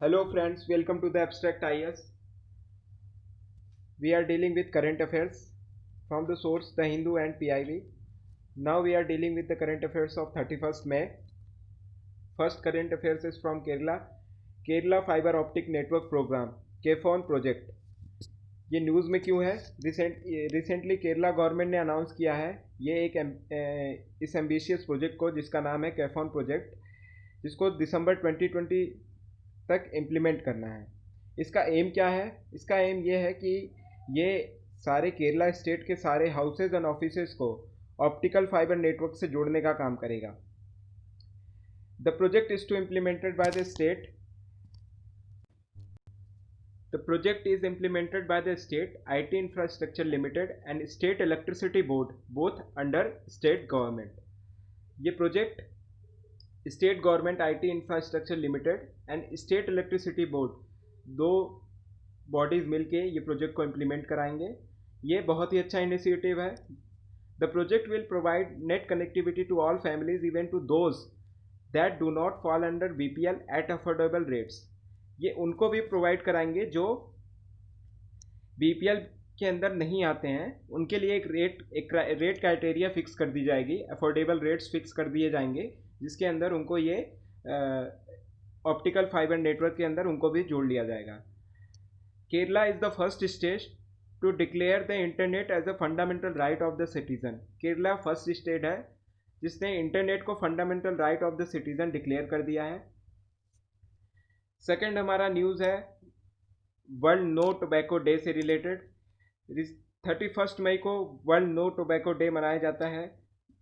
Hello friends, welcome to the Abstract IS. We are dealing with current affairs from the source The Hindu and PIV. Now we are dealing with the current affairs of 31st May. First current affairs is from Kerala. Kerala Fiber Optic Network Program, KFON project. ये news में क्यों है? Recently Kerala government ने announce किया है ये इस ambitious project को, जिसका नाम है कैफॉन प्रोजेक्ट, जिसको दिसंबर 2020 तक इम्प्लीमेंट करना है। इसका एम क्या है? इसका एम ये है कि ये सारे केरला स्टेट के सारे हाउसेज एंड ऑफिसेज को ऑप्टिकल फाइबर नेटवर्क से जोड़ने का काम करेगा। The project is to implemented by the state The project is implemented by the State IT Infrastructure Limited and State Electricity Board, both under state government. ये project state government IT infrastructure limited and state electricity board, दो bodies मिलके ये project को implement कराएंगे। ये बहुत ही अच्छा initiative है। The project will provide net connectivity to all families even to those that do not fall under BPL at affordable rates. ये उनको भी प्रोवाइड कराएंगे जो BPL के अंदर नहीं आते हैं, उनके लिए एक रेट क्राइटेरिया फिक्स कर दी जाएगी, अफोर्डेबल रेट्स फिक्स कर दिए जाएंगे, जिसके अंदर उनको ये ऑप्टिकल फाइबर नेटवर्क के अंदर उनको भी जोड़ लिया जाएगा। Kerala is the first state to declare the internet as a fundamental right of the citizen. Kerala first state है जिसने इंटरनेट को fundamental right of the citizen declare कर दिया है। सेकंड हमारा न्यूज़ है वर्ल्ड नो टोबैको डे से रिलेटेड। 31 मई को वर्ल्ड नो टोबैको डे मनाया जाता है।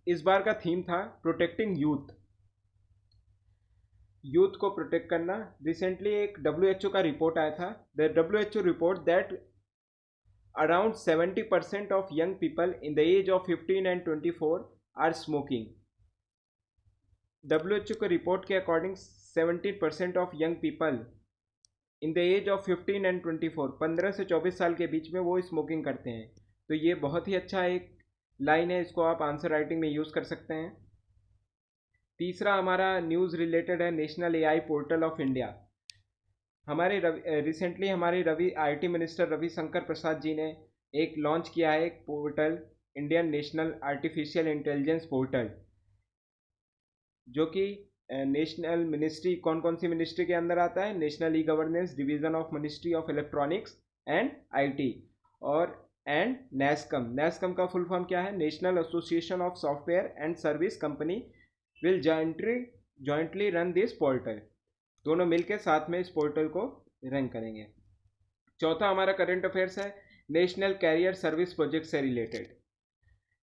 इस बार का थीम था प्रोटेक्टिंग यूथ को प्रोटेक्ट करना। रिसेंटली एक WHO का रिपोर्ट आया था, the WHO report that around 70% of young people in the age of 15 and 24 are smoking. WHO के रिपोर्ट के according 70% of young people in the age of 15 and 24, 15 से 24 साल के बीच में वो स्मोकिंग करते हैं। तो ये बहुत ही अच्छा एक लाइन है, इसको आप आंसर राइटिंग में यूज़ कर सकते हैं। तीसरा हमारा न्यूज़ रिलेटेड है national AI portal of India. Recently हमारे IT मिनिस्टर रविशंकर प्रसाद जी ने एक लॉन्च किया है, एक portal, Indian national artificial intelligence portal, जो कि नेशनल मिनिस्ट्री, कौन कौन सी मिनिस्ट्री के अंदर आता है? National e governance division of ministry of electronics and IT और NASSCOM का फुल फॉर्म क्या है? National association of software and service company will jointly run this portal. दोनों मिलकर साथ में इस पोर्टल को रन करेंगे। चौथा हमारा करंट अफेयर्स है नेशनल कैरियर सर्विस प्रोजेक्ट से related.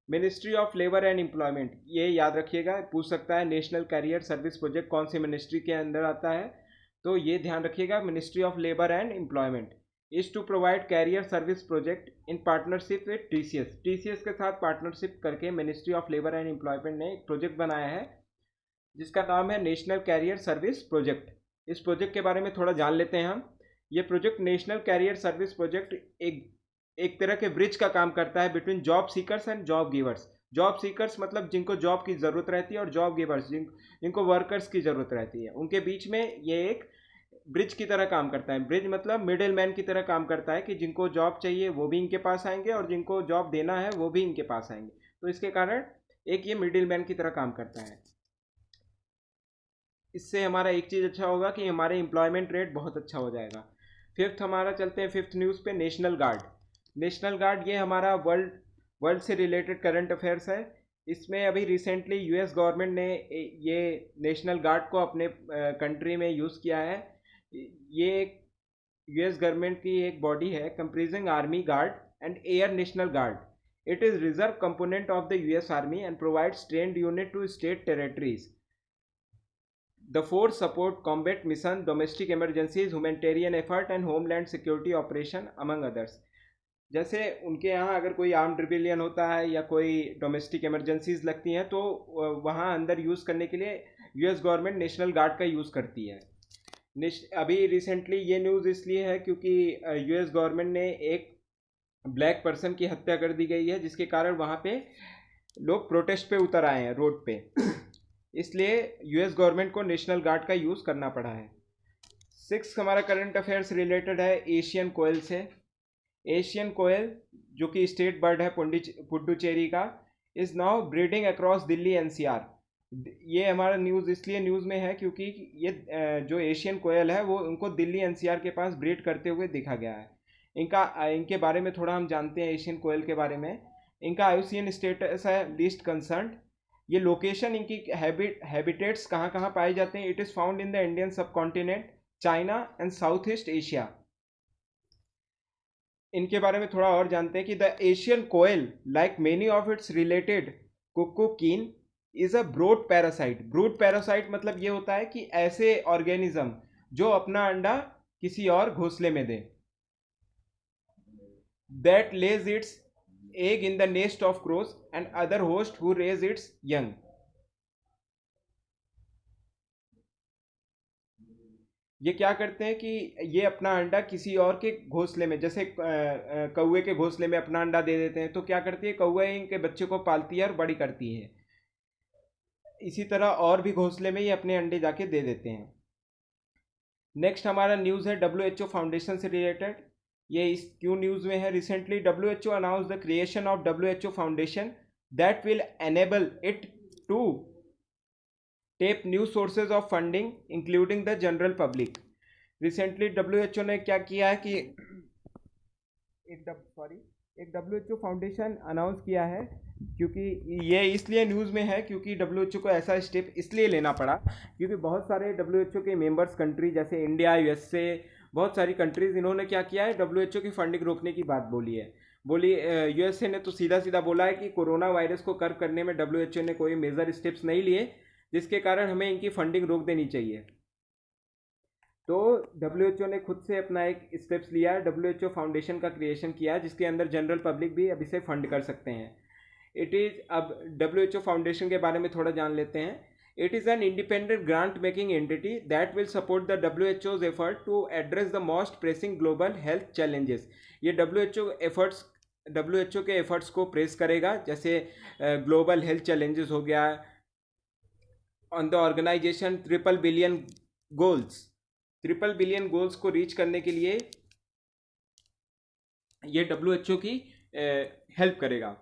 Ministry of labour and employment, ये याद रखिएगा, पूछ सकता है नेशनल कैरियर सर्विस प्रोजेक्ट कौन सी मिनिस्ट्री के अंदर आता है, तो ये ध्यान रखिएगा, ministry of labour and employment is to provide career service project in partnership with TCS के साथ पार्टनरशिप करके ministry of labour and employment ने एक प्रोजेक्ट बनाया है जिसका नाम है नेशनल कैरियर सर्विस प्रोजेक्ट। इस प्रोजेक्ट के बारे में थोड़ा जान लेते हैं हम। ये project national career service project एक तरह के ब्रिज का काम करता है between job seekers and job givers. Job seekers मतलब जिनको जॉब की ज़रूरत रहती है, और जॉब गिवर्स जिनको वर्कर्स की ज़रूरत रहती है, उनके बीच में ये एक ब्रिज की तरह काम करता है। ब्रिज मतलब मिडिल मैन की तरह काम करता है कि जिनको जॉब चाहिए वो भी इनके पास आएंगे और जिनको जॉब देना है वो भी इनके पास आएंगे। तो इसके कारण एक ये मिडिल मैन की तरह काम करता है। इससे हमारा एक चीज़ अच्छा होगा कि हमारे एम्प्लॉयमेंट रेट बहुत अच्छा हो जाएगा। फिफ्थ हमारा चलते हैं फिफ्थ न्यूज़ पे, नेशनल गार्ड। ये हमारा वर्ल्ड से रिलेटेड करंट अफेयर्स है। इसमें अभी रिसेंटली US गवर्नमेंट ने ये नेशनल गार्ड को अपने कंट्री में यूज़ किया है। ये एक US गवर्नमेंट की एक बॉडी है comprising army guard and air national guard. It is reserve component of the US army and provides trained unit to state territories. The force support combat mission, domestic emergencies, humanitarian effort and homeland security operation among others। जैसे उनके यहाँ अगर कोई armed rebellion होता है या कोई domestic emergencies लगती हैं तो वहाँ अंदर यूज़ करने के लिए US गवर्नमेंट नेशनल गार्ड का यूज़ करती है। अभी रिसेंटली ये न्यूज़ इसलिए है क्योंकि US गवर्नमेंट ने एक ब्लैक पर्सन की हत्या कर दी गई है, जिसके कारण वहाँ पे लोग प्रोटेस्ट पे उतर आए हैं रोड पे, इसलिए US गवर्नमेंट को नेशनल गार्ड का यूज़ करना पड़ा है। सिक्स हमारा करंट अफेयर्स रिलेटेड है एशियन कोयल से। एशियन कोयल जो कि स्टेट बर्ड है पुडुचेरी का, is now breeding across Delhi NCR. ये हमारा न्यूज़ इसलिए न्यूज़ में है क्योंकि ये जो एशियन कोयल है वो उनको दिल्ली एनसीआर के पास ब्रीड करते हुए देखा गया है। इनके बारे में थोड़ा हम जानते हैं एशियन कोयल के बारे में। इनका आईयूसीएन स्टेटस है लीस्ट कंसर्न्ड। ये लोकेशन इनकी हैबिटेट्स कहाँ कहाँ पाए जाते हैं? It is found in the Indian subcontinent, China and south east Asia. इनके बारे में थोड़ा और जानते हैं कि the Asian koel like many of its related cuculine is a brood parasite. Brood parasite मतलब ये होता है कि ऐसे ऑर्गेनिज्म जो अपना अंडा किसी और घोंसले में दे। That lays its egg in the nest of crows and other host who raise its young. ये क्या करते हैं कि ये अपना अंडा किसी और के घोंसले में, जैसे कौवे के घोंसले में अपना अंडा दे देते हैं, तो क्या करती है कौवा इनके बच्चे को पालती है और बड़ी करती है। इसी तरह और भी घोंसले में ये अपने अंडे जाके दे देते हैं। नेक्स्ट हमारा न्यूज़ है WHO फाउंडेशन से रिलेटेड। ये इस क्यों न्यूज़ में है? Recently WHO announce the creation of WHO foundation that will enable it to tap new sources of funding including the general public. Recently WHO ने क्या किया है कि एक WHO फाउंडेशन अनाउंस किया है, क्योंकि ये इसलिए न्यूज़ में है क्योंकि WHO को ऐसा स्टेप इसलिए लेना पड़ा क्योंकि बहुत सारे WHO के मेंबर्स कंट्री जैसे इंडिया, USA, बहुत सारी कंट्रीज़, इन्होंने क्या किया है WHO की फंडिंग रोकने की बात बोली है। USA ने तो सीधा सीधा बोला है कि कोरोना वायरस को कर्व करने में WHO ने कोई मेजर स्टेप्स नहीं लिए, जिसके कारण हमें इनकी फंडिंग रोक देनी चाहिए। तो WHO ने खुद से अपना एक स्टेप्स लिया है, WHO फाउंडेशन का क्रिएशन किया है, जिसके अंदर जनरल पब्लिक भी अब इसे फंड कर सकते हैं। इट इज़ अब WHO फाउंडेशन के बारे में थोड़ा जान लेते हैं। It is an independent grant making entity that will support the WHO's effort to address the most pressing global health challenges. ये WHO के एफर्ट्स को प्रेस करेगा, जैसे ग्लोबल हेल्थ चैलेंजेस हो गया, on the organisation triple billion goals को reach करने के लिए ये WHO की हेल्प करेगा।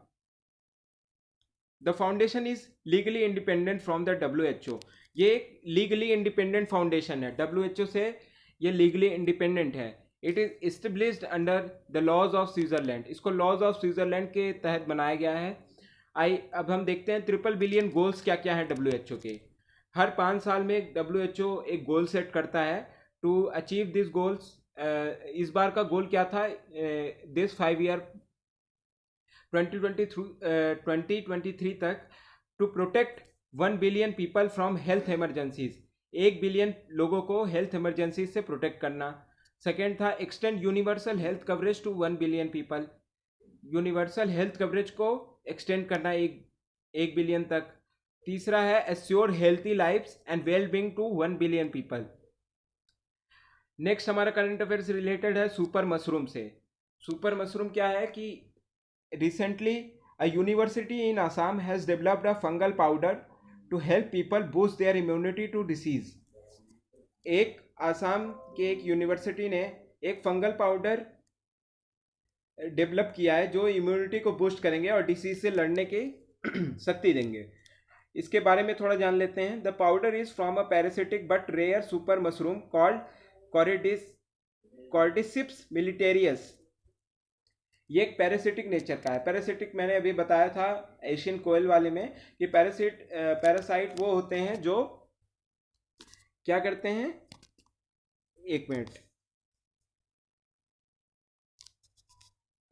The foundation is legally independent from the WHO। ये एक लीगली इंडिपेंडेंट फाउंडेशन है, WHO से ये लीगली इंडिपेंडेंट है। It is established under the laws of Switzerland. इसको लॉज ऑफ स्विट्जरलैंड के तहत बनाया गया है। अब हम देखते हैं ट्रिपल बिलियन गोल्स क्या क्या है WHO के। हर 5 साल में WHO एक गोल सेट करता है टू अचीव दिस गोल्स। इस बार का गोल क्या था? दिस 5 ईयर 2023 तक to protect 1 billion people from health emergencies. 1 billion लोगों को हेल्थ इमरजेंसी से प्रोटेक्ट करना। सेकेंड था extend universal health coverage to 1 billion people. Universal health coverage को एक्सटेंड करना 1 बिलियन तक। तीसरा है assure healthy lifes and well being to 1 billion people. Next हमारा करंट अफेयर्स रिलेटेड है सुपर मशरूम से। सुपर मशरूम क्या है कि recently a university in Assam has developed a fungal powder to help people boost their immunity to disease. एक आसाम के एक university ने एक फंगल पाउडर डेवलप किया है जो इम्यूनिटी को बूस्ट करेंगे और डिसीज से लड़ने की शक्ति देंगे। इसके बारे में थोड़ा जान लेते हैं। The powder is from a parasitic but rare super mushroom called cordyceps militaris. ये एक पैरासिटिक नेचर का है। पैरासिटिक मैंने अभी बताया था एशियन कोयल वाले में कि पैरासाइट वो होते हैं जो क्या करते हैं, एक minute,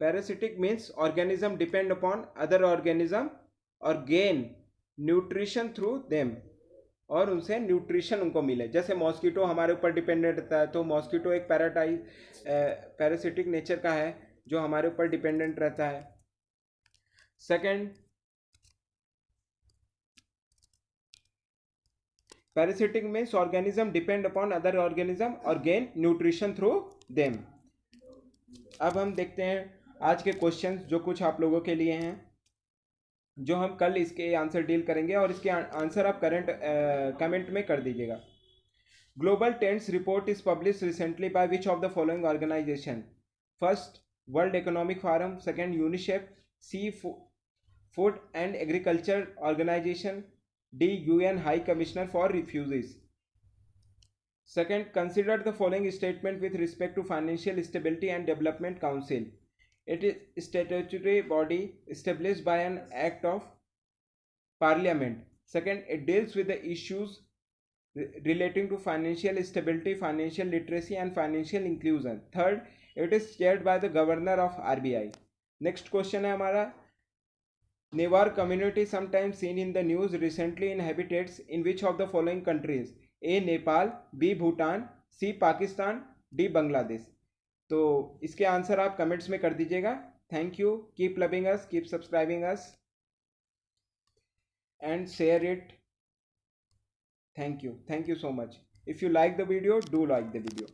parasitic means organism depend upon other organism और गेन न्यूट्रिशन थ्रू देम, और उनसे न्यूट्रिशन उनको मिले। जैसे मॉस्किटो हमारे ऊपर डिपेंडेंट रहता है, तो मॉस्किटो एक पैरासिटिक नेचर का है जो हमारे ऊपर डिपेंडेंट रहता है। Second, parasitic means organism depend upon other organism और गेन न्यूट्रिशन थ्रू देम। अब हम देखते हैं आज के क्वेश्चंस जो कुछ आप लोगों के लिए हैं, जो हम कल इसके आंसर डील करेंगे, और इसके आंसर आप कमेंट में कर दीजिएगा। Global Trends report is published recently by which of the following organization? First, World Economic Forum. Second, UNICEF. C, Food and Agriculture Organization. D, UN High Commissioner for Refugees. Second, consider the following statement with respect to Financial Stability and Development Council. It is a statutory body established by an act of Parliament. Second, it deals with the issues relating to financial stability, financial literacy and financial inclusion. Third, it is chaired by the governor of RBI. Next question है हमारा, Newar community sometimes seen in the news recently inhabits in which of the following countries? A, Nepal, B, Bhutan, C, Pakistan, D, Bangladesh. तो इसके answer आप comments में कर दीजिएगा. Thank you. Keep loving us, keep subscribing us and share it. Thank you so much. If you like the video, do like the video.